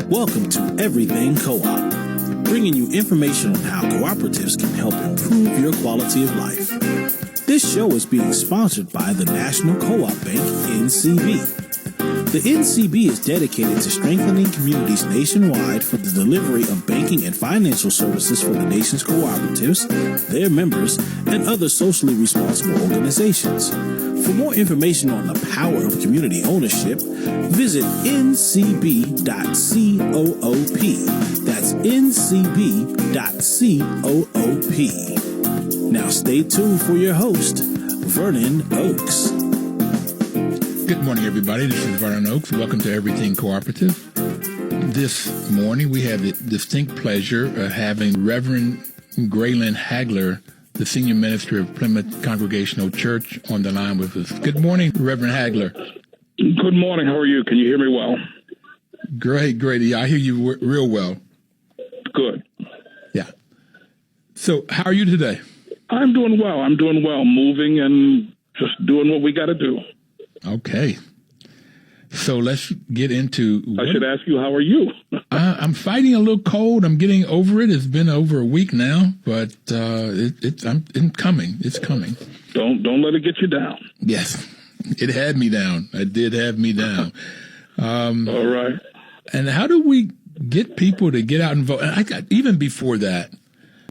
Welcome to Everything Co-op, bringing you information on how cooperatives can help improve your quality of life. This show is being sponsored by the National Co-op Bank, NCB. The NCB is dedicated to strengthening communities nationwide for the delivery of banking and financial services for the nation's cooperatives, their members, and other socially responsible organizations. For more information on the power of community ownership, visit ncb.coop. That's ncb.coop. Now stay tuned for your host, Vernon Oakes. Good morning, everybody. This is Vernon Oakes. Welcome to Everything Cooperative. This morning, we have the distinct pleasure of having Reverend Graylen Hagler, the senior minister of Plymouth Congregational Church, on the line with us. Good morning, Reverend Hagler. Good morning. How are you? Can you hear me well? Great. Yeah, I hear you real well. Good. Yeah. So how are you today? I'm doing well. Moving and just doing what we got to do. Okay. So let's get into... I should ask you, how are you? I'm fighting a little cold. I'm getting over it. It's been over a week now, but it's coming. It's coming. Don't let it get you down. Yes, it had me down. It did have me down. All right. And how do we get people to get out and vote? And even before that,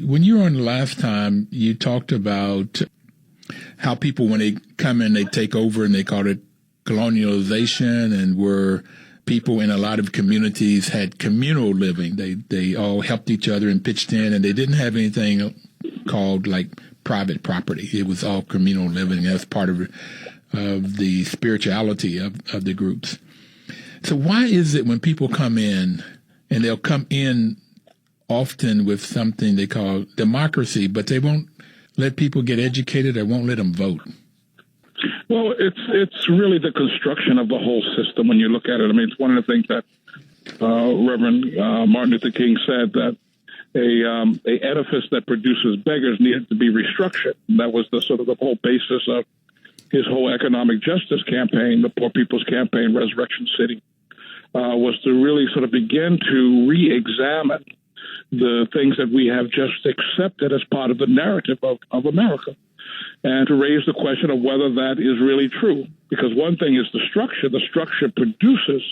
when you were on the last time, you talked about how people, when they come in, they take over, and they call it colonialization, and where people in a lot of communities had communal living. They all helped each other and pitched in, and they didn't have anything called like private property. It was all communal living. That's part of the spirituality of the groups. So why is it when people come in, and they'll come in often with something they call democracy, but they won't let people get educated, or won't let them vote? Well, it's really the construction of the whole system when you look at it. I mean, it's one of the things that Reverend Martin Luther King said, that a edifice that produces beggars needed to be restructured. And that was the sort of the whole basis of his whole economic justice campaign, the Poor People's Campaign, Resurrection City, was to really sort of begin to re-examine the things that we have just accepted as part of the narrative of America, and to raise the question of whether that is really true. Because one thing is the structure. The structure produces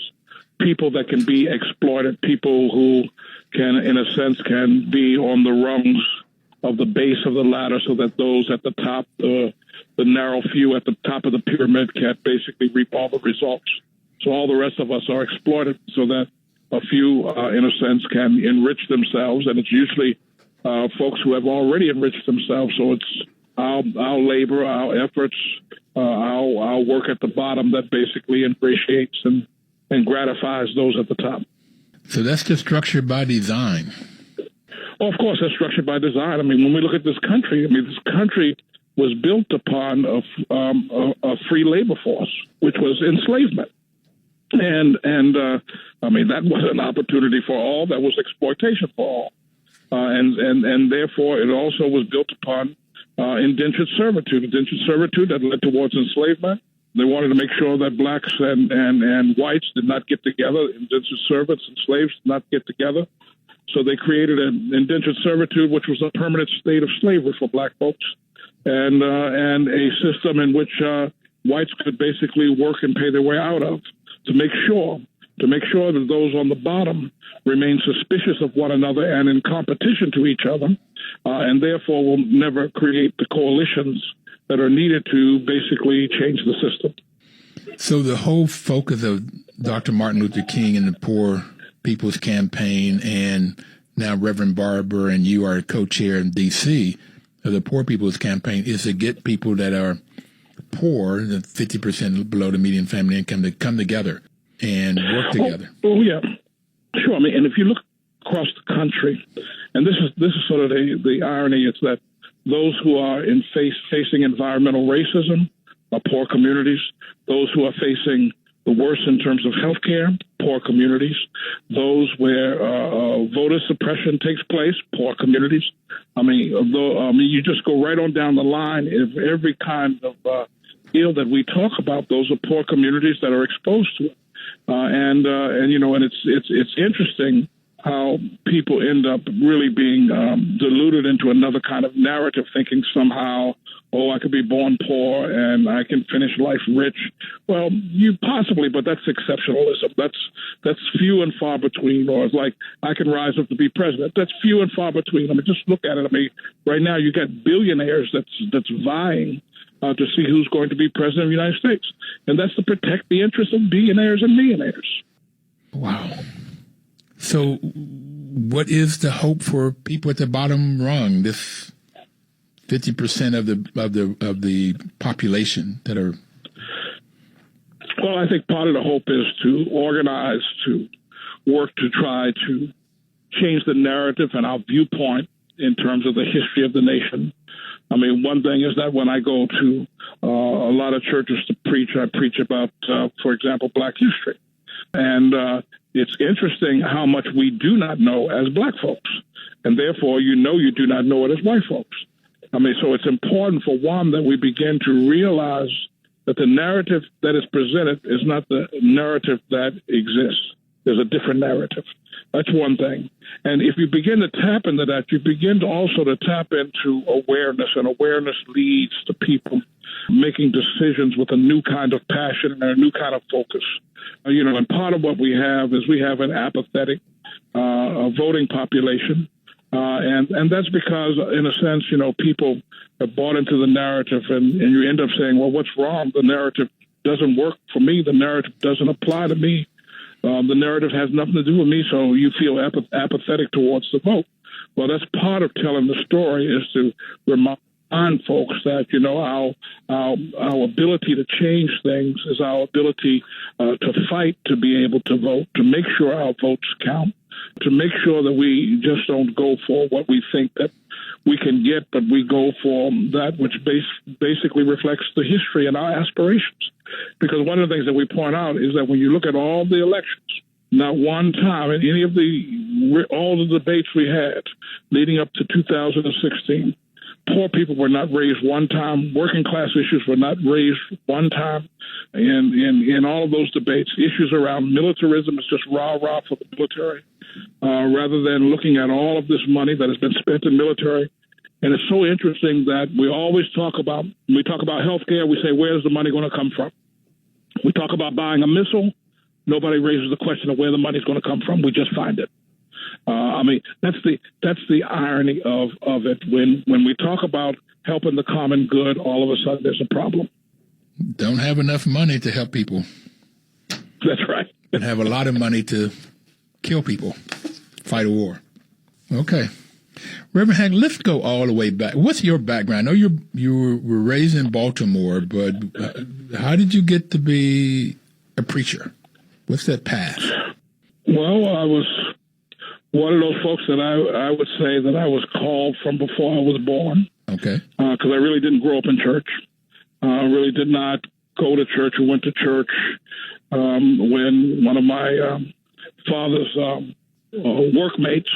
people that can be exploited, people who can, in a sense, can be on the rungs of the base of the ladder, so that those at the top, the narrow few at the top of the pyramid, can basically reap all the results. So all the rest of us are exploited, so that a few, in a sense, can enrich themselves, and it's usually folks who have already enriched themselves. So it's our labor, our efforts, our work at the bottom that basically ingratiates and gratifies those at the top. So that's just structured by design. Oh, of course, that's structured by design. I mean, when we look at this country, this country was built upon a free labor force, which was enslavement. And I mean, that was an opportunity for all. That was exploitation for all. And therefore, it also was built upon indentured servitude that led towards enslavement. They wanted to make sure that blacks and whites did not get together. Indentured servants and slaves did not get together. So they created an indentured servitude, which was a permanent state of slavery for black folks, and a system in which whites could basically work and pay their way out of, to make sure that those on the bottom remain suspicious of one another and in competition to each other, and therefore will never create the coalitions that are needed to basically change the system. So the whole focus of Dr. Martin Luther King and the Poor People's Campaign, and now Reverend Barber and you are co-chair in D.C. of the Poor People's Campaign, is to get people that are poor, the 50% below the median family income, to come together and work together. Oh yeah, sure. I mean, and if you look across the country, and this is sort of the irony, it's that those who are facing environmental racism are poor communities. Those who are facing the worst in terms of health care, poor communities. Those where voter suppression takes place, poor communities. I mean, you just go right on down the line. If every kind of ill that we talk about, those are poor communities that are exposed to it. And it's interesting how people end up really being deluded into another kind of narrative, thinking somehow, oh, I could be born poor and I can finish life rich. Well, you possibly, but that's exceptionalism. That's few and far between. Or it's like, I can rise up to be president. That's few and far between. I mean, just look at it. I mean, right now you got billionaires that's vying to see who's going to be president of the United States. And that's to protect the interests of billionaires and millionaires. Wow. So what is the hope for people at the bottom rung, this 50% of the population that are? Well, I think part of the hope is to organize, to work to try to change the narrative and our viewpoint in terms of the history of the nation. I mean, one thing is that when I go to a lot of churches to preach, I preach about, for example, Black history. And it's interesting how much we do not know as Black folks. And therefore, you do not know it as white folks. I mean, so it's important, for one, that we begin to realize that the narrative that is presented is not the narrative that exists. There's a different narrative. That's one thing. And if you begin to tap into that, you begin to also to tap into awareness, and awareness leads to people making decisions with a new kind of passion and a new kind of focus. And part of what we have is we have an apathetic voting population. And that's because, in a sense, people have bought into the narrative, and you end up saying, well, what's wrong? The narrative doesn't work for me. The narrative doesn't apply to me. The narrative has nothing to do with me, so you feel apathetic towards the vote. Well, that's part of telling the story, is to remind folks that, our ability to change things is our ability to fight, to be able to vote, to make sure our votes count, to make sure that we just don't go for what we think that we can get, but we go for that which basically reflects the history and our aspirations. Because one of the things that we point out is that when you look at all the elections, not one time in any of all the debates we had leading up to 2016, poor people were not raised one time. Working class issues were not raised one time. In all of those debates, issues around militarism is just rah-rah for the military, rather than looking at all of this money that has been spent in military. And it's so interesting that we always talk about, when we talk about health care, we say, where's the money going to come from? We talk about buying a missile. Nobody raises the question of where the money's going to come from. We just find it. That's the irony of it. When we talk about helping the common good, all of a sudden there's a problem. Don't have enough money to help people. That's right. And have a lot of money to kill people, fight a war. Okay. Reverend Hagler, let's go all the way back. What's your background? I know you were raised in Baltimore, but how did you get to be a preacher? What's that path? Well, I was one of those folks that I would say that I was called from before I was born. Okay. Because I really didn't grow up in church. I really did not go to church or went to church when one of my father's workmates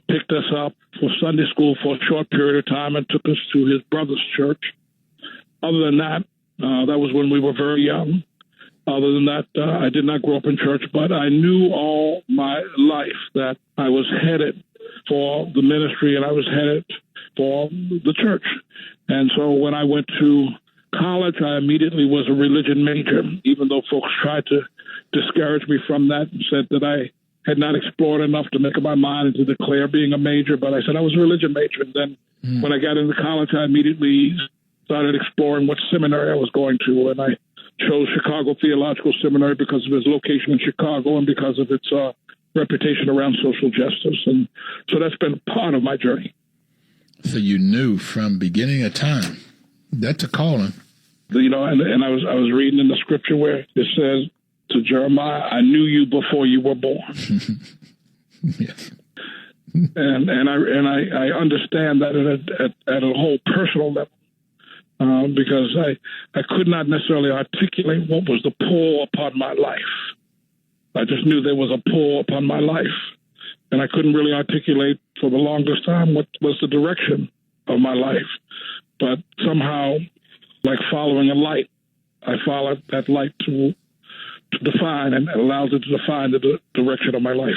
picked us up for Sunday school for a short period of time and took us to his brother's church. Other than that, that was when we were very young. Other than that, I did not grow up in church, but I knew all my life that I was headed for the ministry and I was headed for the church. And so when I went to college, I immediately was a religion major, even though folks tried to discourage me from that and said that I had not explored enough to make up my mind and to declare being a major. But I said I was a religion major. And then when I got into college, I immediately started exploring what seminary I was going to. And I chose Chicago Theological Seminary because of its location in Chicago and because of its reputation around social justice. And so that's been part of my journey. So you knew from beginning of time, that's a calling. And I was reading in the scripture where it says to Jeremiah, I knew you before you were born. Yes. And I understand that at a whole personal level. Because I could not necessarily articulate what was the pull upon my life. I just knew there was a pull upon my life. And I couldn't really articulate for the longest time what was the direction of my life. But somehow, like following a light, I followed that light define, and allows it to define the direction of my life.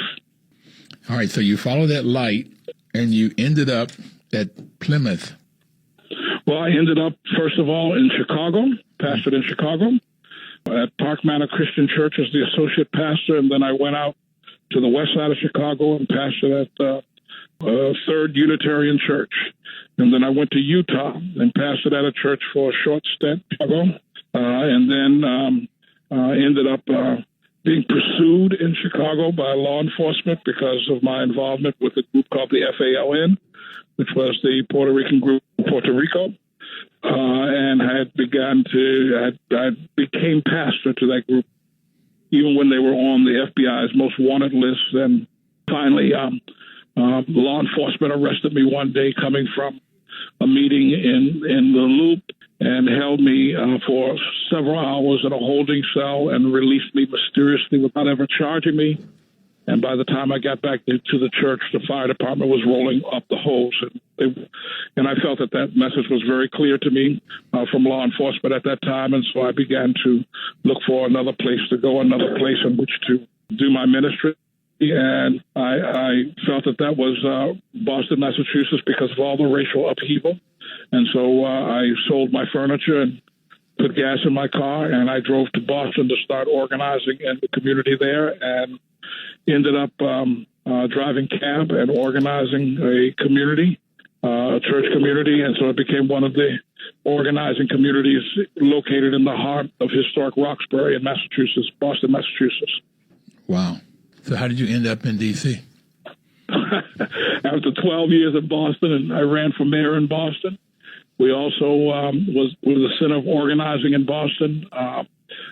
All right, so you follow that light, and you ended up at Plymouth. Well, I ended up, first of all, in Chicago, pastored in Chicago, at Park Manor Christian Church as the associate pastor, and then I went out to the west side of Chicago and pastored at Third Unitarian Church. And then I went to Utah and pastored at a church for a short stint, Chicago, and then ended up being pursued in Chicago by law enforcement because of my involvement with a group called the FALN, which was the Puerto Rican group in Puerto Rico. And I became pastor to that group, even when they were on the FBI's most wanted list. And finally, law enforcement arrested me one day coming from a meeting in the Loop and held me for several hours in a holding cell and released me mysteriously without ever charging me. And by the time I got back to the church, the fire department was rolling up the hose. And I felt that message was very clear to me from law enforcement at that time. And so I began to look for another place to go, another place in which to do my ministry. And I felt that was Boston, Massachusetts, because of all the racial upheaval. And so I sold my furniture and put gas in my car, and I drove to Boston to start organizing in the community there, and ended up driving cab and organizing a community, a church community. And so it became one of the organizing communities located in the heart of historic Roxbury in Massachusetts, Boston, Massachusetts. Wow. So how did you end up in D.C.? After 12 years in Boston, and I ran for mayor in Boston. We also was the center of organizing in Boston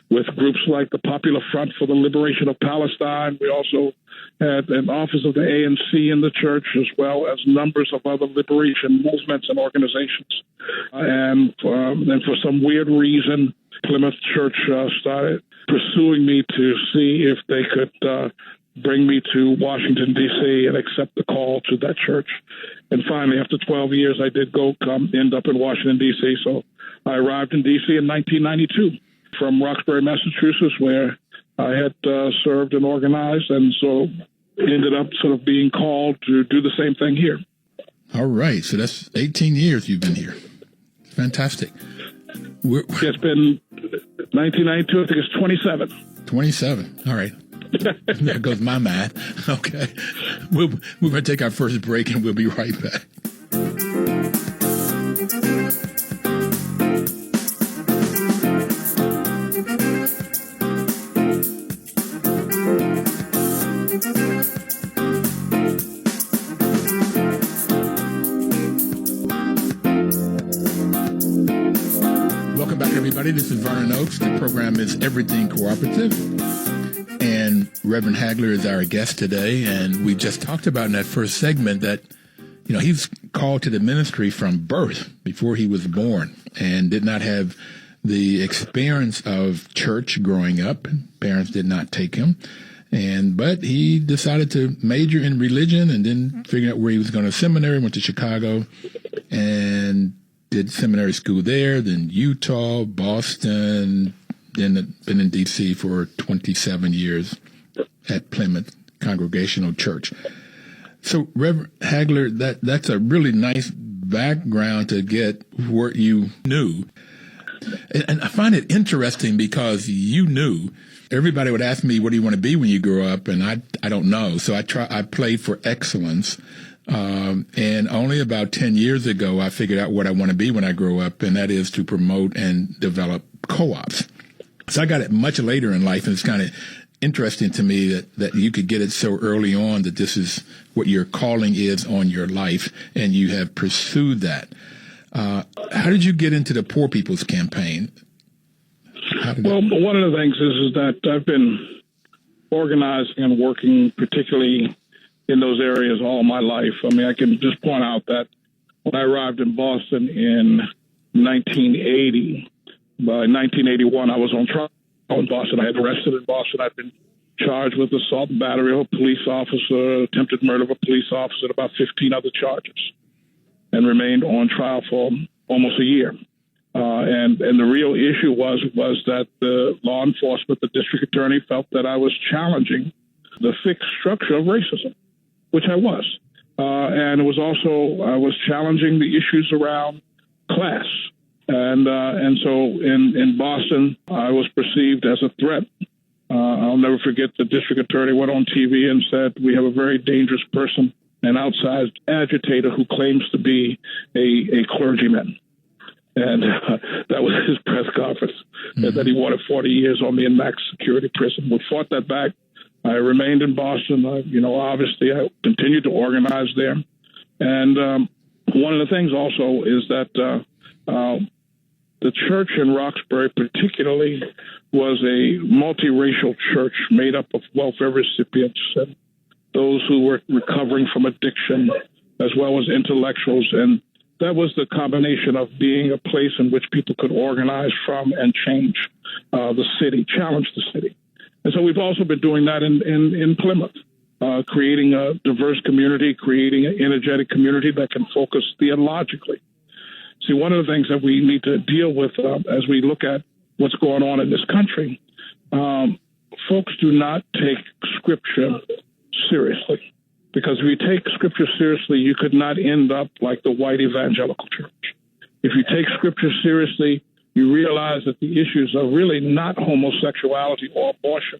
with groups like the Popular Front for the Liberation of Palestine. We also had an office of the ANC in the church, as well as numbers of other liberation movements and organizations. And for some weird reason, Plymouth Church started pursuing me to see if they could bring me to Washington, D.C., and accept the call to that church. And finally, after 12 years, I did end up in Washington, D.C. So I arrived in D.C. in 1992 from Roxbury, Massachusetts, where I had served and organized, and so ended up sort of being called to do the same thing here. All right. So that's 18 years you've been here. Fantastic. It's been 1992. I think it's 27. 27. All right. There goes my math. Okay. We're going to take our first break, and we'll be right back. Welcome back, everybody. This is Vernon Oakes. The program is Everything Cooperative. And Reverend Hagler is our guest today, and we just talked about in that first segment that, he's called to the ministry from birth, before he was born, and did not have the experience of church growing up. Parents did not take him, but he decided to major in religion and then figured out where he was going to seminary, went to Chicago, and did seminary school there, then Utah, Boston, then been in D.C. for 27 years at Plymouth Congregational Church. So, Reverend Hagler, that's a really nice background to get what you knew. And I find it interesting because you knew. Everybody would ask me, what do you want to be when you grow up? And I don't know. So I played for excellence. And only about 10 years ago, I figured out what I want to be when I grow up, and that is to promote and develop co-ops. So I got it much later in life, and it's kind of interesting to me that you could get it so early on that this is what your calling is on your life, and you have pursued that. How did you get into the Poor People's Campaign? One of the things is that I've been organizing and working particularly in those areas all my life. I mean, I can just point out that when I arrived in Boston in 1980, by 1981, I was on trial in Boston. I had arrested in Boston. I'd been charged with assault and battery of a police officer, attempted murder of a police officer, and about 15 other charges, and remained on trial for almost a year. And the real issue was that the law enforcement, the district attorney, felt that I was challenging the fixed structure of racism, which I was. And it was also, I was challenging the issues around class. And so in Boston, I was perceived as a threat. I'll never forget the district attorney went on TV and said, "We have a very dangerous person, an outsized agitator who claims to be a clergyman." And that was his press conference, that he wanted 40 years on me in max security prison. We fought that back. I remained in Boston. Obviously, I continued to organize there. And one of the things also is that the church in Roxbury particularly was a multiracial church made up of welfare recipients and those who were recovering from addiction, as well as intellectuals. And that was the combination of being a place in which people could organize from and change the city, challenge the city. And so we've also been doing that in Plymouth, creating a diverse community, creating an energetic community that can focus theologically. See, one of the things that we need to deal with as we look at what's going on in this country, folks do not take Scripture seriously. Because if you take Scripture seriously, you could not end up like the white evangelical church. If you take Scripture seriously, you realize that the issues are really not homosexuality or abortion,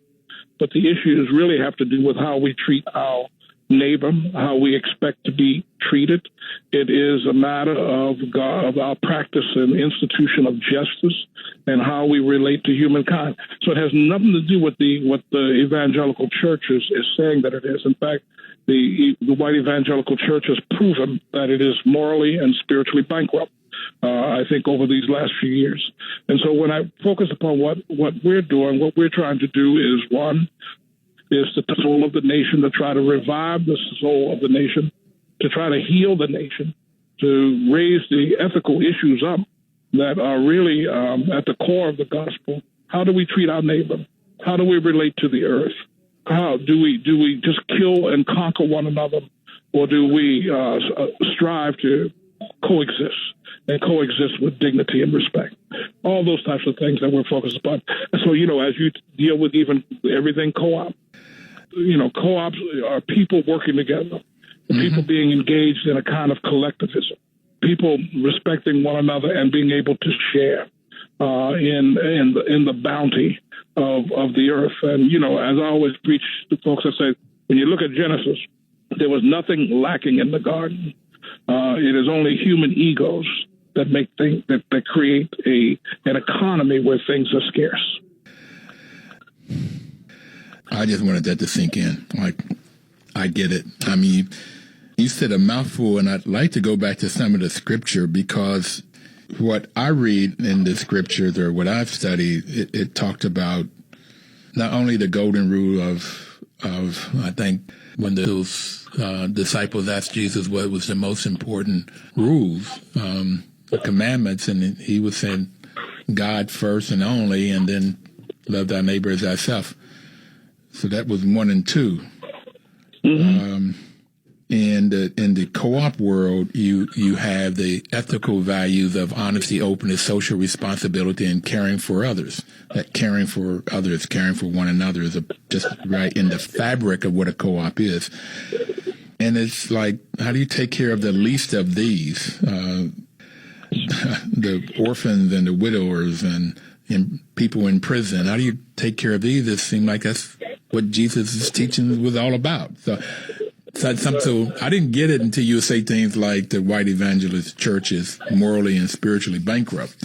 but the issues really have to do with how we treat our neighbor, how we expect to be treated. It is a matter of God, of our practice and institution of justice and how we relate to humankind. So it has nothing to do with what the evangelical church is saying that it is. In fact, the white evangelical church has proven that it is morally and spiritually bankrupt, I think, over these last few years. And so when I focus upon what we're doing, what we're trying to do is, one, is the soul of the nation, to try to revive the soul of the nation, to try to heal the nation, to raise the ethical issues up that are really at the core of the gospel. How do we treat our neighbor? How do we relate to the earth? How do we just kill and conquer one another, or do we strive to coexist and coexist with dignity and respect? All those types of things that we're focused upon. And so, as you deal with even everything co-op, co-ops are people working together, people being engaged in a kind of collectivism, people respecting one another and being able to share in the bounty of the earth. And, as I always preach to folks, I say, when you look at Genesis, there was nothing lacking in the garden. It is only human egos that make things that create an economy where things are scarce. I just wanted that to sink in. Like, I get it. I mean, you said a mouthful, and I'd like to go back to some of the scripture, because what I read in the scriptures, or what I've studied, it talked about not only the golden rule of I think when those disciples asked Jesus what was the most important rules, the commandments, and he was saying God first and only, and then love thy neighbor as thyself. So that was 1 and 2. And in the co-op world, you have the ethical values of honesty, openness, social responsibility, and caring for others. That caring for others, caring for one another is just right in the fabric of what a co-op is. And it's like, how do you take care of the least of these? The orphans and the widowers and people in prison. How do you take care of these? It seemed like that's what Jesus' teaching was all about. So I didn't get it until you say things like the white evangelist church is morally and spiritually bankrupt.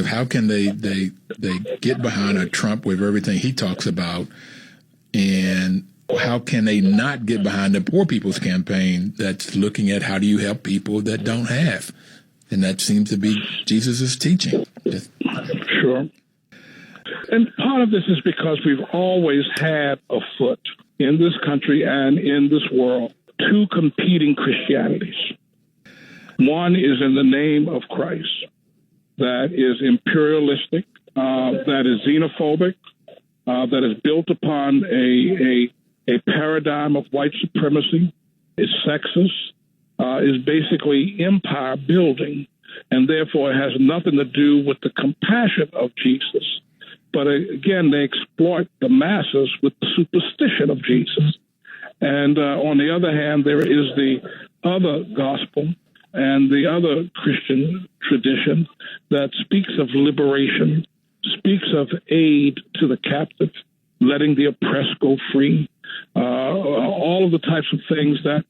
How can they get behind a Trump with everything he talks about, and how can they not get behind the Poor People's Campaign that's looking at how do you help people that don't have? And that seems to be Jesus' teaching. Sure. And part of this is because we've always had afoot in this country and in this world two competing Christianities. One is in the name of Christ, that is imperialistic, that is xenophobic, that is built upon a paradigm of white supremacy, is sexist, is basically empire building, and therefore it has nothing to do with the compassion of Jesus. But again, they exploit the masses with the superstition of Jesus. And on the other hand, there is the other gospel and the other Christian tradition that speaks of liberation, speaks of aid to the captive, letting the oppressed go free, all of the types of things that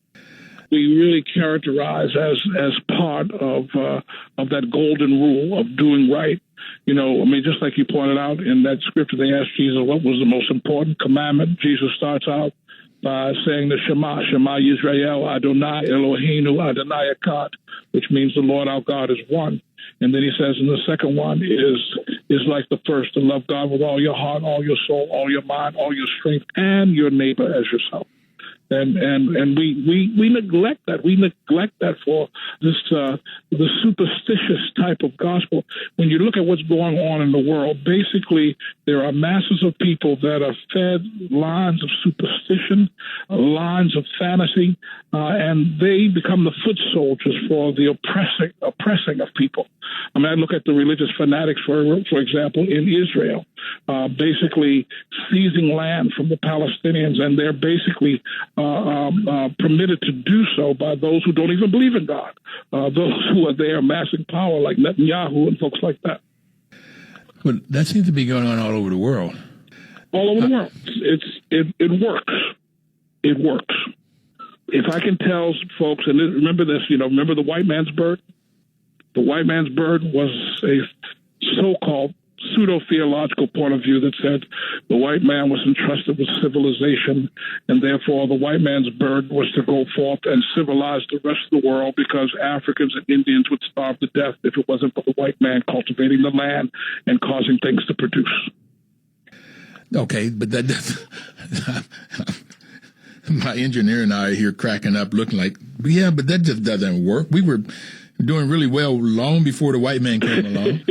we really characterize as part of that golden rule of doing right. You know, I mean, just like you pointed out in that scripture, they asked Jesus what was the most important commandment. Jesus starts out by saying the Shema Yisrael, Adonai Eloheinu, Adonai Echad, which means the Lord our God is one. And then he says, and the second one is like the first, to love God with all your heart, all your soul, all your mind, all your strength, and your neighbor as yourself. And we neglect that. We neglect that for this the superstitious type of gospel. When you look at what's going on in the world, basically there are masses of people that are fed lines of superstition, lines of fantasy, and they become the foot soldiers for the oppressing of people. I mean, I look at the religious fanatics, for example, in Israel, basically seizing land from the Palestinians, and they're basically permitted to do so by those who don't even believe in God, those who are there amassing power like Netanyahu and folks like that. But that seems to be going on all over the world. All over the world. It works. It works. If I can tell folks, and remember this, remember the white man's bird? The white man's bird was a so-called pseudo-theological point of view that said the white man was entrusted with civilization, and therefore the white man's bird was to go forth and civilize the rest of the world, because Africans and Indians would starve to death if it wasn't for the white man cultivating the land and causing things to produce. Okay, but that doesn't... My engineer and I are here cracking up, looking like, yeah, but that just doesn't work. We were doing really well long before the white man came along.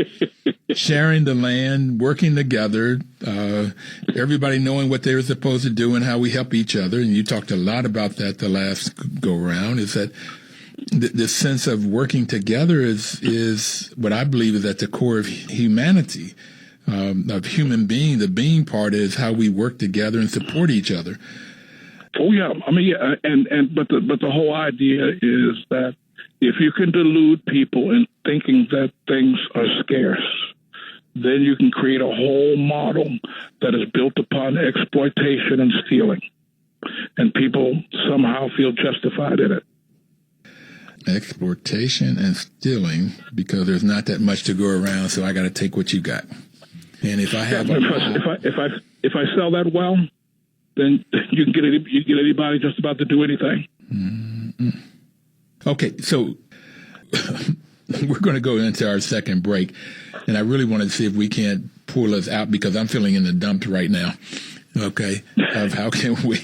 Sharing the land, working together, everybody knowing what they were supposed to do and how we help each other. And you talked a lot about that the last go around, is that this sense of working together is what I believe is at the core of humanity, of human being. The being part is how we work together and support each other. Oh yeah, I mean, yeah, but the whole idea is that if you can delude people in thinking that things are scarce, then you can create a whole model that is built upon exploitation and stealing, and people somehow feel justified in it. Exploitation and stealing, because there's not that much to go around, so I got to take what you got. And if I have, if I sell that well, then you can get anybody just about to do anything. Mm-hmm. Okay, so we're going to go into our second break, and I really want to see if we can't pull us out, because I'm feeling in the dumps right now, okay, of how can we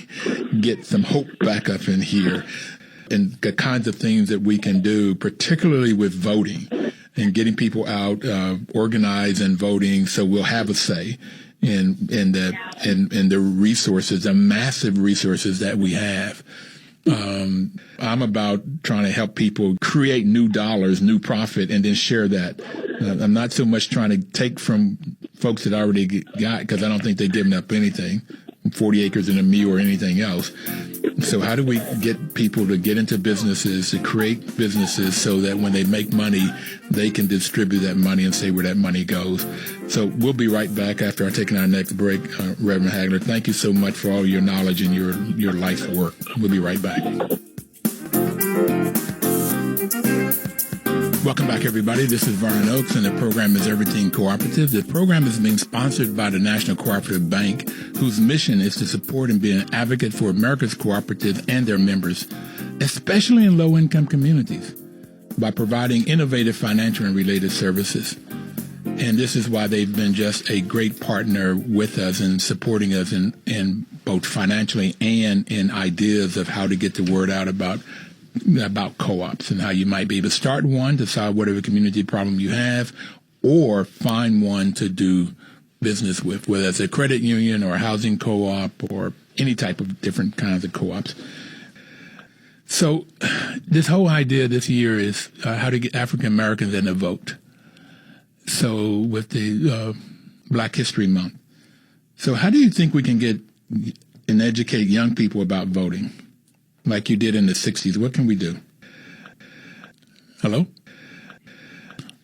get some hope back up in here, and the kinds of things that we can do, particularly with voting and getting people out, organized and voting, so we'll have a say in the resources, the massive resources that we have. I'm about trying to help people create new dollars, new profit, and then share that. I'm not so much trying to take from folks that already got, because I don't think they're giving up anything, 40 acres and a me or anything else. So how do we get people to get into businesses, to create businesses, so that when they make money, they can distribute that money and say where that money goes? So we'll be right back after I take our next break. Reverend Hagler, thank you so much for all your knowledge and your life work. We'll be right back. Welcome back, everybody. This is Vernon Oakes, and the program is Everything Cooperative. The program is being sponsored by the National Cooperative Bank, whose mission is to support and be an advocate for America's cooperatives and their members, especially in low-income communities, by providing innovative financial and related services. And this is why they've been just a great partner with us and supporting us in both financially and in ideas of how to get the word out about co-ops and how you might be able to start one to solve whatever community problem you have, or find one to do business with, whether it's a credit union or a housing co-op or any type of different kinds of co-ops. So this whole idea this year is how to get African Americans in the vote. So with the Black History Month. So how do you think we can get and educate young people about voting like you did in the 60s? What can we do? Hello?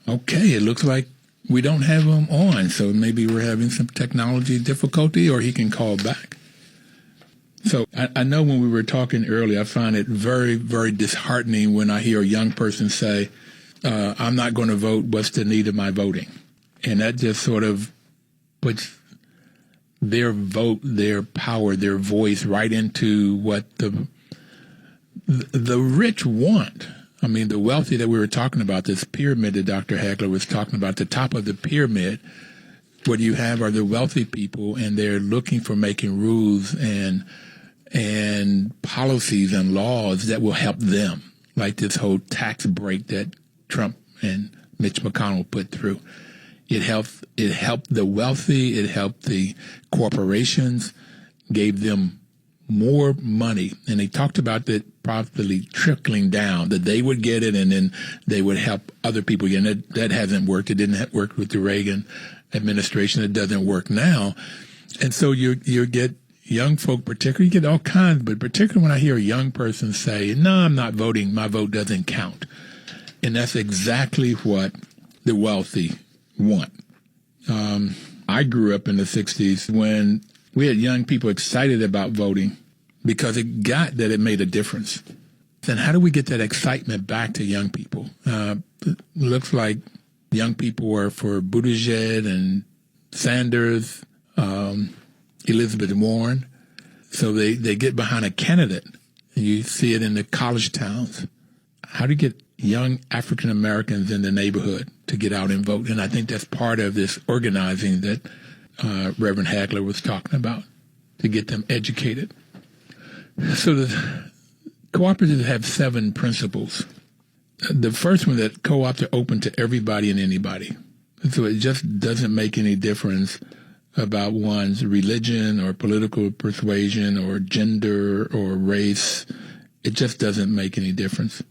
Okay, it looks like we don't have him on, so maybe we're having some technology difficulty, or he can call back. So I know when we were talking earlier, I find it very, very disheartening when I hear a young person say, I'm not going to vote, what's the need of my voting? And that just sort of puts their vote, their power, their voice right into what the rich want. I mean, the wealthy that we were talking about, this pyramid that Dr. Hagler was talking about, the top of the pyramid, what you have are the wealthy people, and they're looking for making rules and policies and laws that will help them, like this whole tax break that Trump and Mitch McConnell put through. It helped the wealthy, it helped the corporations, gave them more money. And they talked about that probably trickling down, that they would get it and then they would help other people again. That hasn't worked. It didn't work with the Reagan administration. It doesn't work now. And so you get young folk, particularly, you get all kinds, but particularly when I hear a young person say, no, I'm not voting, my vote doesn't count. And that's exactly what the wealthy want. I grew up in the 60s when we had young people excited about voting because it made a difference. And how do we get that excitement back to young people? It looks like young people were for Buttigieg and Sanders, Elizabeth Warren. So they get behind a candidate. You see it in the college towns. How do you get young African Americans in the neighborhood to get out and vote? And I think that's part of this organizing that Reverend Hagler was talking about, to get them educated. So the cooperatives have 7 principles. The first one, that co-ops are open to everybody and anybody. So it just doesn't make any difference about one's religion or political persuasion or gender or race. It just doesn't make any difference.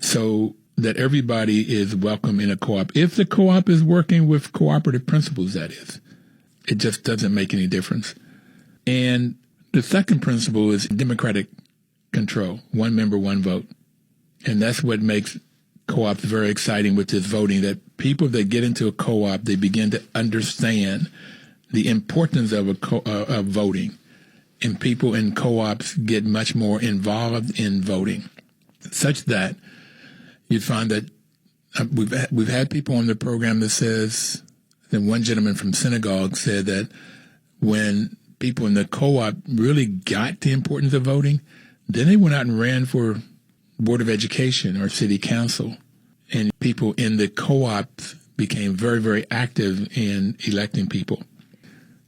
So that everybody is welcome in a co-op. If the co-op is working with cooperative principles, that is. It just doesn't make any difference. And the second principle is democratic control, one member, one vote. And that's what makes co-ops very exciting with this voting, that people that get into a co-op, they begin to understand the importance of of voting. And people in co-ops get much more involved in voting, such that you find that we've had people on the program that says, that one gentleman from Senegal said that when people in the co-op really got the importance of voting, then they went out and ran for Board of Education or City Council. And people in the co-ops became very, very active in electing people.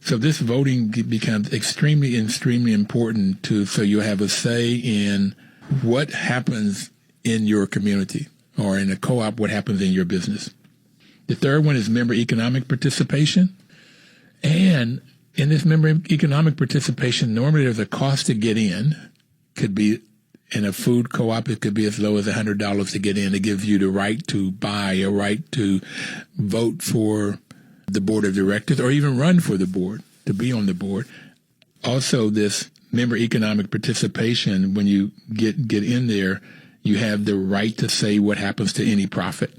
So this voting becomes extremely, extremely important so you have a say in what happens in your community, or in a co-op, what happens in your business. The third one is member economic participation. And in this member economic participation, normally there's a cost to get in. Could be in a food co-op, it could be as low as $100 to get in. It gives you the right to buy, a right to vote for the board of directors, or even run for the board, to be on the board. Also, this member economic participation, when you get in there, you have the right to say what happens to any profit.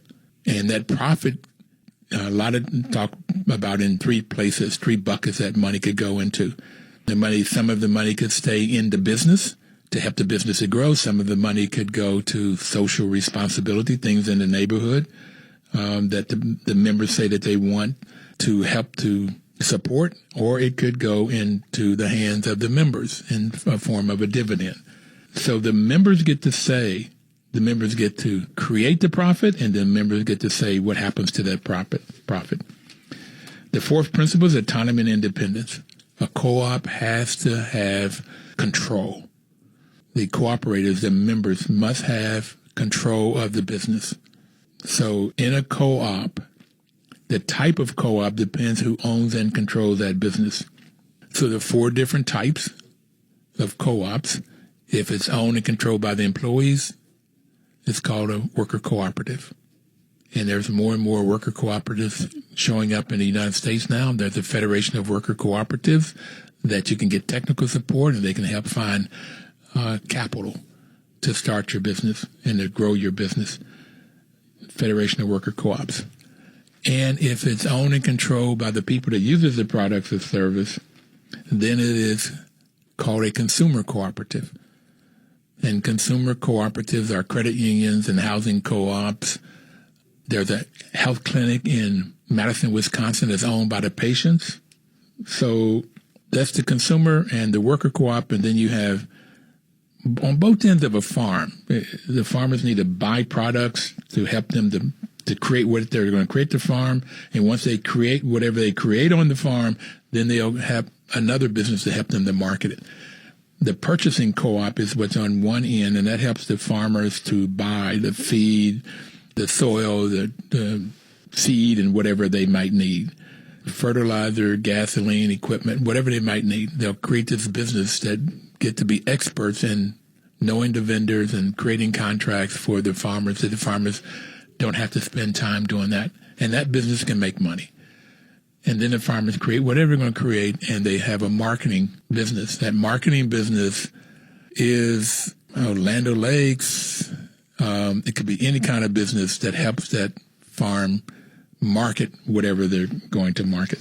And that profit, a lot of talk about in 3 places, 3 buckets that money could go into. Some of the money could stay in the business to help the business to grow. Some of the money could go to social responsibility, things in the neighborhood that the members say that they want to help to support, or it could go into the hands of the members in a form of a dividend. So the members get to say, the members get to create the profit, and the members get to say what happens to that profit. The fourth principle is autonomy and independence. A co-op has to have control. The cooperators, the members, must have control of the business. So in a co-op, the type of co-op depends who owns and controls that business. So there are 4 different types of co-ops, If it's owned and controlled by the employees, it's called a worker cooperative. And there's more and more worker cooperatives showing up in the United States now. There's a Federation of Worker Cooperatives that you can get technical support, and they can help find capital to start your business and to grow your business. Federation of Worker Co-ops. And if it's owned and controlled by the people that uses the products or service, then it is called a consumer cooperative. And consumer cooperatives are credit unions and housing co-ops. There's a health clinic in Madison, Wisconsin that's owned by the patients. So that's the consumer and the worker co-op. And then you have, on both ends of a farm, the farmers need to buy products to help them to create what they're going to create the farm. And once they create whatever they create on the farm, then they'll have another business to help them to market it. The purchasing co-op is what's on one end, and that helps the farmers to buy the feed, the soil, the seed, and whatever they might need. Fertilizer, gasoline, equipment, whatever they might need. They'll create this business that get to be experts in knowing the vendors and creating contracts for the farmers, so the farmers don't have to spend time doing that. And that business can make money. And then the farmers create whatever they're going to create, and they have a marketing business. That marketing business is Land O'Lakes. It could be any kind of business that helps that farm market whatever they're going to market.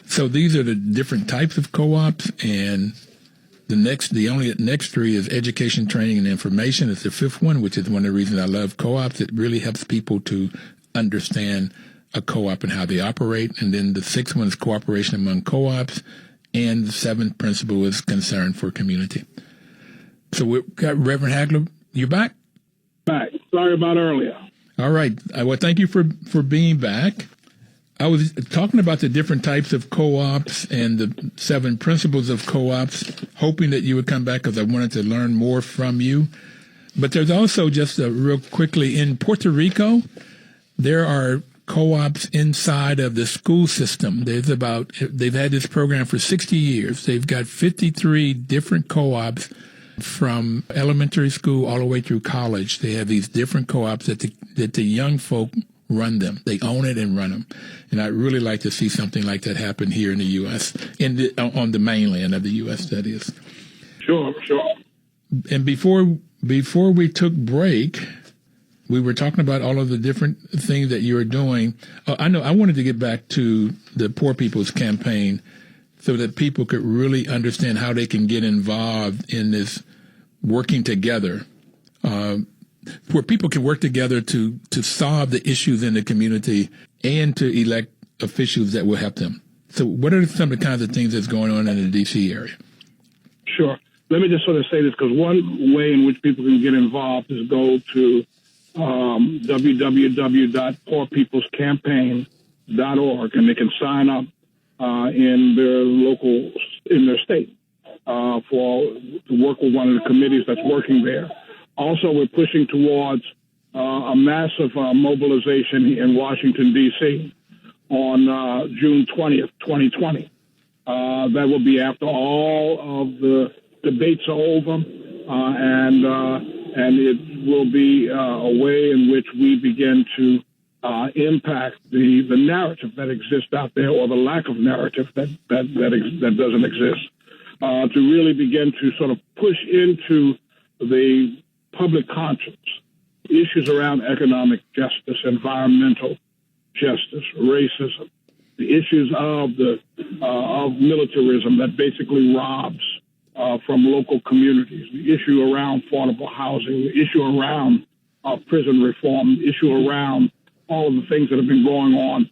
So these are the different types of co-ops, and the next three is education, training, and information. It's the fifth one, which is one of the reasons I love co-ops. It really helps people to understand a co-op and how they operate. And then the sixth one is cooperation among co-ops. And the seventh principle is concern for community. So we've got Reverend Hagler. You back? Back. Sorry about earlier. All right. Well, thank you for being back. I was talking about the different types of co-ops and the 7 principles of co-ops, hoping that you would come back because I wanted to learn more from you. But there's also, just real quickly, in Puerto Rico, there are co-ops inside of the school system. They've had this program for 60 years. They've got 53 different co-ops from elementary school all the way through college. They have these different co-ops that the young folk run them. They own it and run them. And I'd really like to see something like that happen here in the U.S., on the mainland of the U.S., that is. Sure. And before we took break, we were talking about all of the different things that you are doing. I wanted to get back to the Poor People's Campaign so that people could really understand how they can get involved in this working together, where people can work together to solve the issues in the community and to elect officials that will help them. So what are some of the kinds of things that's going on in the D.C. area? Sure. Let me just sort of say this, because one way in which people can get involved is go to www.poorpeoplescampaign.org, and they can sign up in their state to work with one of the committees that's working there. Also, we're pushing towards a massive mobilization in Washington, D.C. on June 20th, 2020. That will be after all of the debates are over, and it will be a way in which we begin to impact the narrative that exists out there, or the lack of narrative that doesn't exist, to really begin to sort of push into the public conscience issues around economic justice, environmental justice, racism, the issues of militarism that basically robs from local communities, the issue around affordable housing, the issue around prison reform, the issue around all of the things that have been going on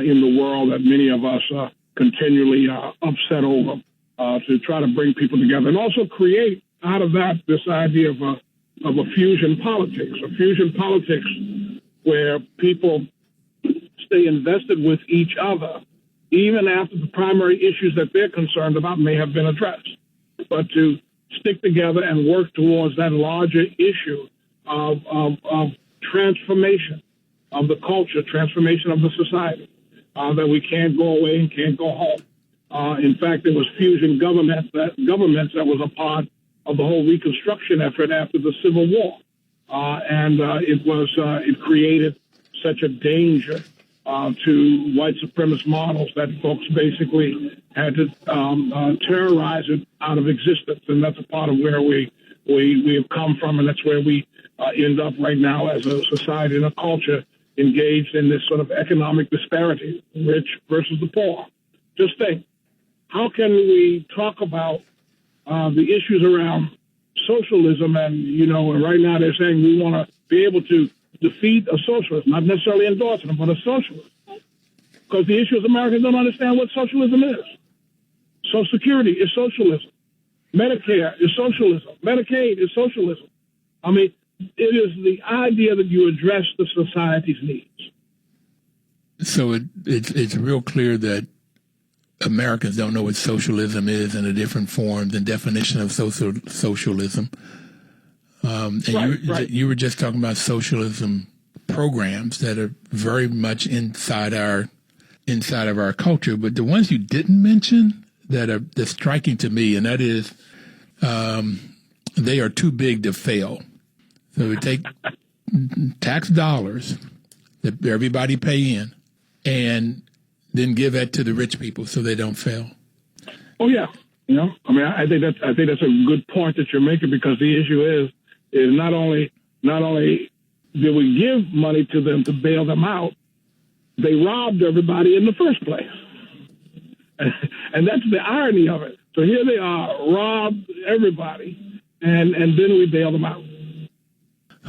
in the world that many of us are continually upset over, to try to bring people together and also create out of that this idea of a fusion politics where people stay invested with each other even after the primary issues that they're concerned about may have been addressed, but to stick together and work towards that larger issue of transformation of the culture, transformation of the society, that we can't go away and can't go home. In fact, there was fusion governments that was a part of the whole Reconstruction effort after the Civil War. It created such a danger to white supremacist models that folks basically had to terrorize it out of existence. And that's a part of where we have come from, and that's where we end up right now as a society and a culture engaged in this sort of economic disparity, rich versus the poor. Just think, how can we talk about the issues around socialism and right now they're saying we want to be able to defeat a socialist, not necessarily endorsing them, but a socialist. Because the issue is Americans don't understand what socialism is. Social Security is socialism. Medicare is socialism. Medicaid is socialism. I mean, it is the idea that you address the society's needs. So it's real clear that Americans don't know what socialism is and the different forms and definition of socialism. And you were just talking about socialism programs that are very much inside of our culture. But the ones you didn't mention that's striking to me, and that is they are too big to fail. So we take tax dollars that everybody pay in and then give that to the rich people so they don't fail. Oh yeah, I think that's a good point that you're making, because the issue is not only did we give money to them to bail them out, they robbed everybody in the first place, and that's the irony of it. So here they are, robbed everybody, and then we bail them out.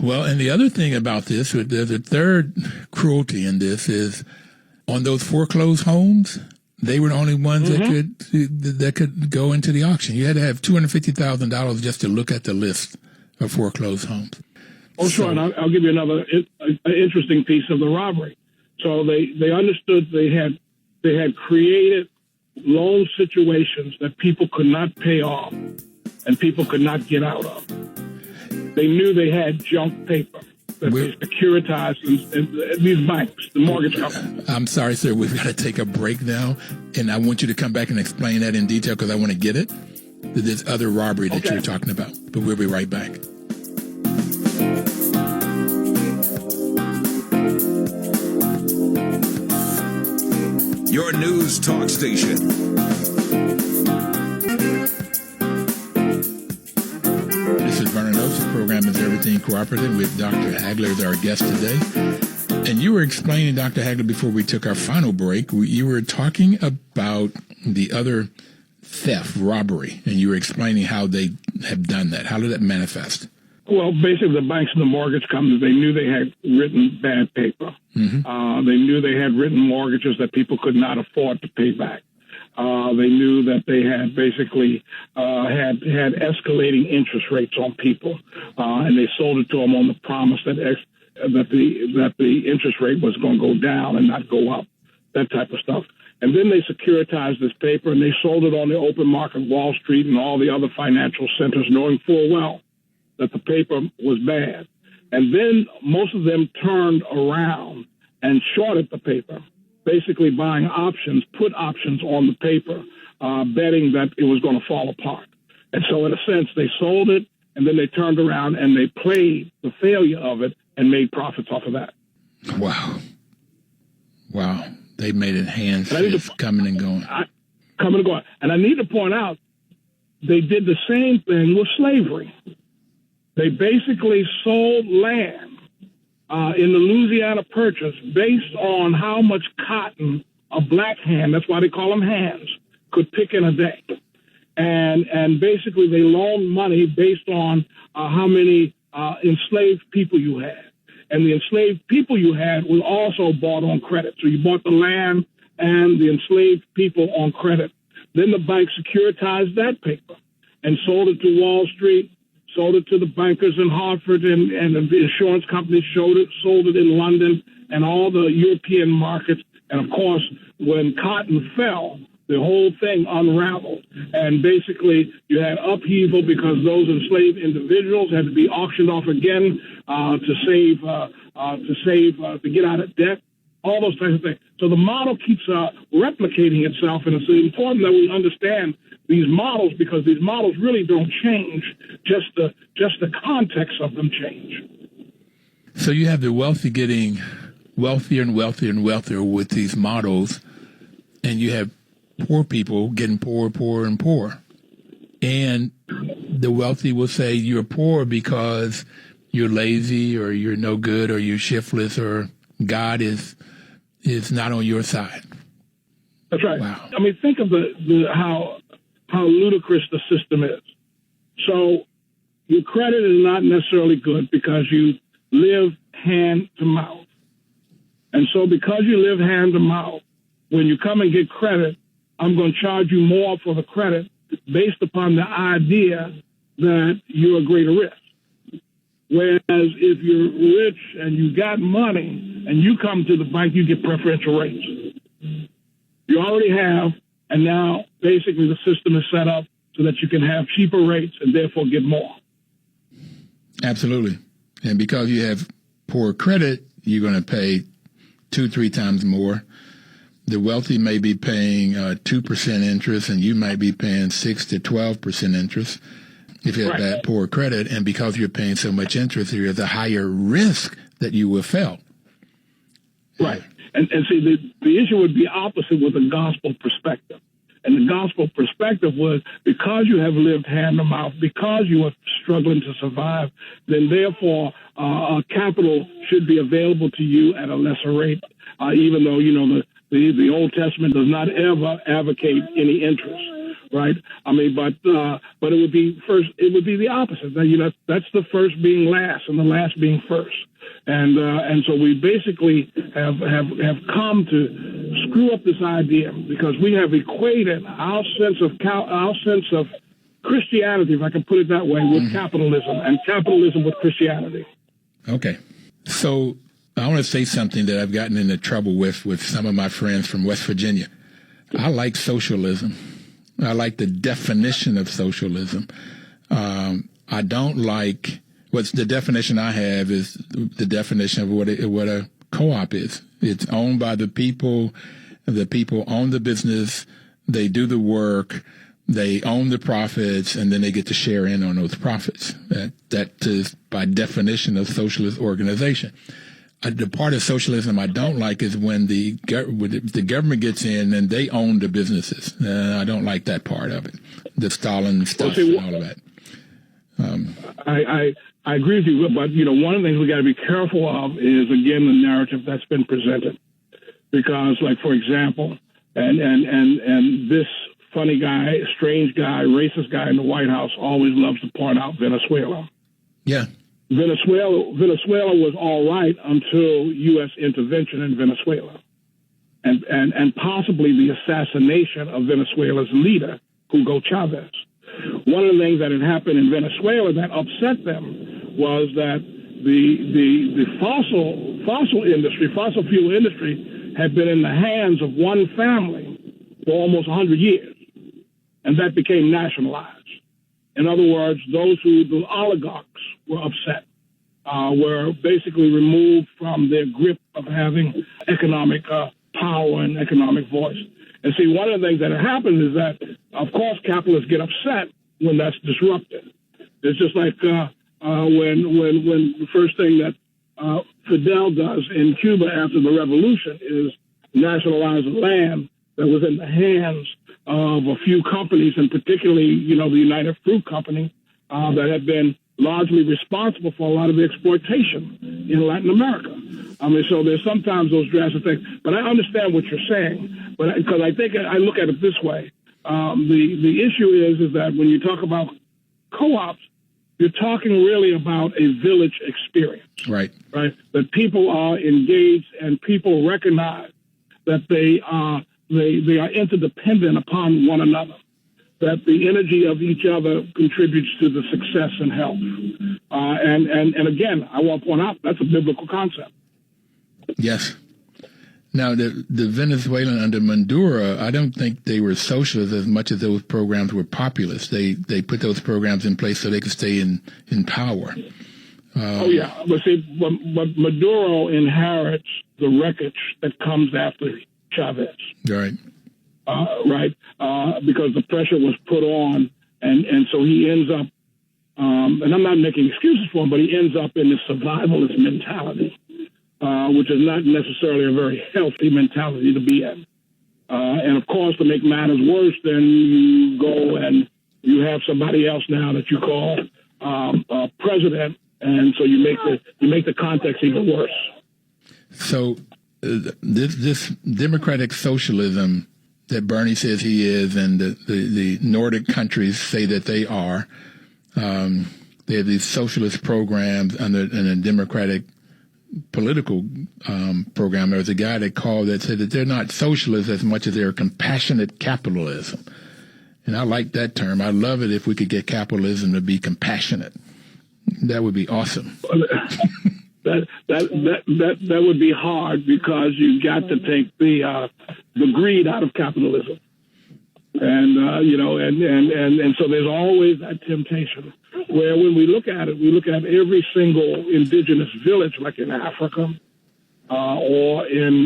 Well, and the other thing about this, there's a third cruelty in this, is on those foreclosed homes, they were the only ones that could go into the auction. You had to have $250,000 just to look at the list of foreclosed homes. Oh, sure, and I'll give you another interesting piece of the robbery. So they understood they had created loan situations that people could not pay off and people could not get out of. They knew they had junk paper that they securitized in these banks, the mortgage companies. I'm sorry, sir. We've got to take a break now, and I want you to come back and explain that in detail because I want to get it. This other robbery that you're talking about. But we'll be right back. Your news talk station. This is Vernon Oaks. The program is Everything Cooperative with Dr. Hagler as our guest today. And you were explaining, Dr. Hagler, before we took our final break, you were talking about the other theft, robbery, and you were explaining how they have done that. How did that manifest? Well, basically, the banks and the mortgage companies, they knew they had written bad paper. Mm-hmm. They knew they had written mortgages that people could not afford to pay back. They knew that they had basically had escalating interest rates on people, and they sold it to them on the promise that the interest rate was going to go down and not go up, that type of stuff. And then they securitized this paper and they sold it on the open market, Wall Street, and all the other financial centers, knowing full well that the paper was bad. And then most of them turned around and shorted the paper, basically buying options, put options on the paper, betting that it was going to fall apart. And so in a sense, they sold it, and then they turned around and they played the failure of it and made profits off of that. Wow. They made it hands coming and going. And I need to point out, they did the same thing with slavery. They basically sold land in the Louisiana Purchase based on how much cotton a black hand, that's why they call them hands, could pick in a day. And basically they loaned money based on how many enslaved people you had. And the enslaved people you had was also bought on credit. So you bought the land and the enslaved people on credit. Then the bank securitized that paper and sold it to Wall Street, sold it to the bankers in Hartford, and the insurance companies sold it in London and all the European markets. And, of course, when cotton fell, the whole thing unraveled. And basically you had upheaval because those enslaved individuals had to be auctioned off again to get out of debt. all those types of things. So the model keeps replicating itself, and it's important that we understand these models, because these models really don't change, just the context of them change. So you have the wealthy getting wealthier and wealthier and wealthier with these models, and you have poor people getting poorer, poorer, and poorer. And the wealthy will say you're poor because you're lazy, or you're no good, or you're shiftless, or God is not on your side. That's right. Wow. I mean, think of how ludicrous the system is. So your credit is not necessarily good because you live hand to mouth. And so because you live hand to mouth, when you come and get credit, I'm going to charge you more for the credit based upon the idea that you're a greater risk. Whereas if you're rich and you got money and you come to the bank, you get preferential rates. You already have, and now basically the system is set up so that you can have cheaper rates and therefore get more. Absolutely. And because you have poor credit, you're going to pay 2-3 times more. The wealthy may be paying 2% interest, and you might be paying 6 to 12% interest if you have bad, poor credit. And because you're paying so much interest, there is a higher risk that you will fail. Right. And see, the issue would be opposite with the gospel perspective. And the gospel perspective was, because you have lived hand to mouth, because you are struggling to survive, then therefore capital should be available to you at a lesser rate, even though, the Old Testament does not ever advocate any interest, right? I mean, but it would be the opposite. That's the first being last and the last being first. And so we basically have come to screw up this idea, because we have equated our sense of Christianity, if I can put it that way, with capitalism, and capitalism with Christianity. Okay. So I want to say something that I've gotten into trouble with some of my friends from West Virginia. I like socialism. I like the definition of socialism. I don't like what's the definition I have is the definition of what a co-op is. It's owned by the people. The people own the business. They do the work. They own the profits, and then they get to share in on those profits. That is by definition of socialist organization. The part of socialism I don't like is when the government gets in and they own the businesses. I don't like that part of it, the Stalin stuff and all of that. I agree with you, but one of the things we got to be careful of is, again, the narrative that's been presented, because, like, for example, and this funny guy, strange guy, racist guy in the White House always loves to point out Venezuela. Yeah. Venezuela was all right until U.S. intervention in Venezuela, and possibly the assassination of Venezuela's leader, Hugo Chavez. One of the things that had happened in Venezuela that upset them was that the fossil fuel industry had been in the hands of one family for almost 100 years, and that became nationalized. In other words, the oligarchs were upset, were basically removed from their grip of having economic power and economic voice. And see, one of the things that happens is that, of course, capitalists get upset when that's disrupted. It's just like when the first thing that Fidel does in Cuba after the revolution is nationalize the land that was in the hands of a few companies, and particularly, the United Fruit Company, that had been largely responsible for a lot of the exploitation in Latin America. I mean, so there's sometimes those drastic things. But I understand what you're saying, but because I think I look at it this way. The issue is that when you talk about co-ops, you're talking really about a village experience. Right. That people are engaged and people recognize that they are interdependent upon one another, that the energy of each other contributes to the success and health. And again, I want to point out that's a biblical concept. Yes. Now, the Venezuelan under Maduro, I don't think they were socialist as much as those programs were populist. They put those programs in place so they could stay in power. But see, but Maduro inherits the wreckage that comes after Chavez. Right. Because the pressure was put on, and so he ends up, and I'm not making excuses for him, but he ends up in this survivalist mentality, which is not necessarily a very healthy mentality to be in. And of course, to make matters worse, then you go and you have somebody else now that you call president, and so you make the context even worse. So this democratic socialism that Bernie says he is, and the Nordic countries say that they are, they have these socialist programs in a democratic political program. There was a guy that said that they're not socialists as much as they're compassionate capitalism. And I like that term. I'd love it if we could get capitalism to be compassionate. That would be awesome. That would be hard, because you got to take the greed out of capitalism, and and so there's always that temptation where, when we look at it, we look at every single indigenous village, like in Africa or in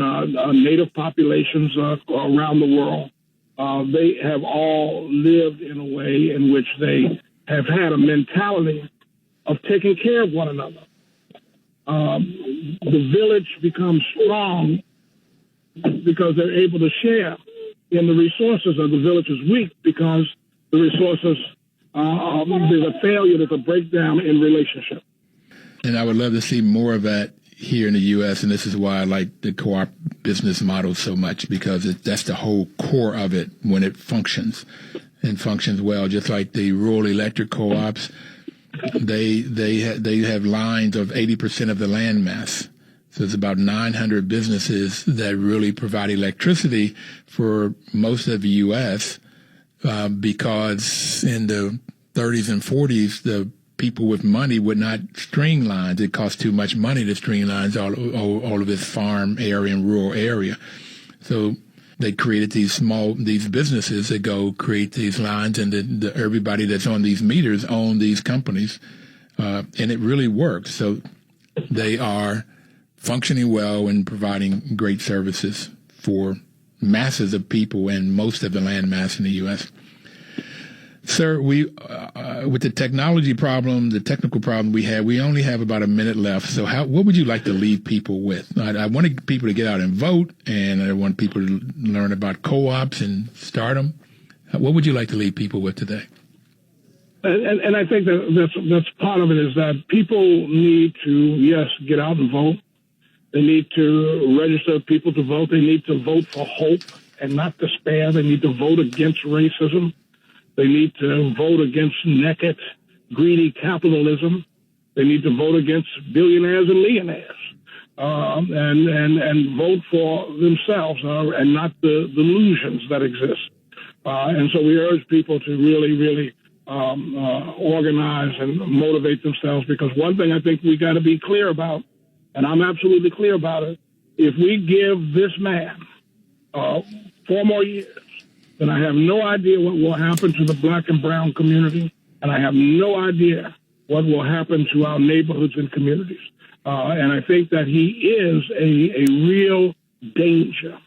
native populations around the world. They have all lived in a way in which they have had a mentality of taking care of one another. The village becomes strong because they're able to share in the resources, of the village is weak because the resources, there's a failure, there's a breakdown in relationship. And I would love to see more of that here in the U.S., and this is why I like the co-op business model so much, because that's the whole core of it when it functions, and functions well, just like the rural electric co-ops. They have lines of 80% of the land mass. So it's about 900 businesses that really provide electricity for most of the U.S. Because in the 30s and 40s, the people with money would not string lines. It cost too much money to string lines all of this farm area and rural area. So they created these businesses that go create these lines, and everybody that's on these meters own these companies, and it really works. So they are functioning well and providing great services for masses of people and most of the land mass in the U.S. Sir, we with the technology problem, the technical problem we only have about a minute left. So what would you like to leave people with? I wanted people to get out and vote, and I want people to learn about co-ops and start them. What would you like to leave people with today? And I think that's part of it, is that people need to, yes, get out and vote. They need to register people to vote. They need to vote for hope and not despair. They need to vote against racism. They need to vote against naked, greedy capitalism. They need to vote against billionaires and millionaires, and vote for themselves and not the delusions that exist. And so we urge people to really organize and motivate themselves, because one thing I think we got to be clear about, and I'm absolutely clear about it, if we give this man 4 more years, then I have no idea what will happen to the black and brown community, and I have no idea what will happen to our neighborhoods and communities. And I think that he is a real danger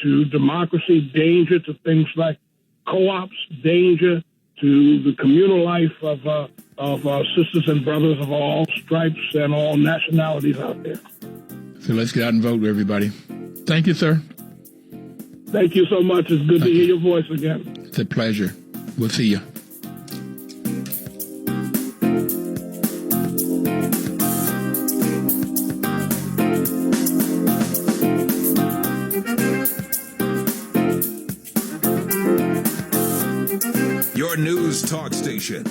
to democracy, danger to things like co-ops, danger to the communal life of sisters and brothers of all stripes and all nationalities out there. So let's get out and vote, everybody. Thank you, sir. Thank you so much. It's good to hear your voice again. It's a pleasure. We'll see you. Your news talk station.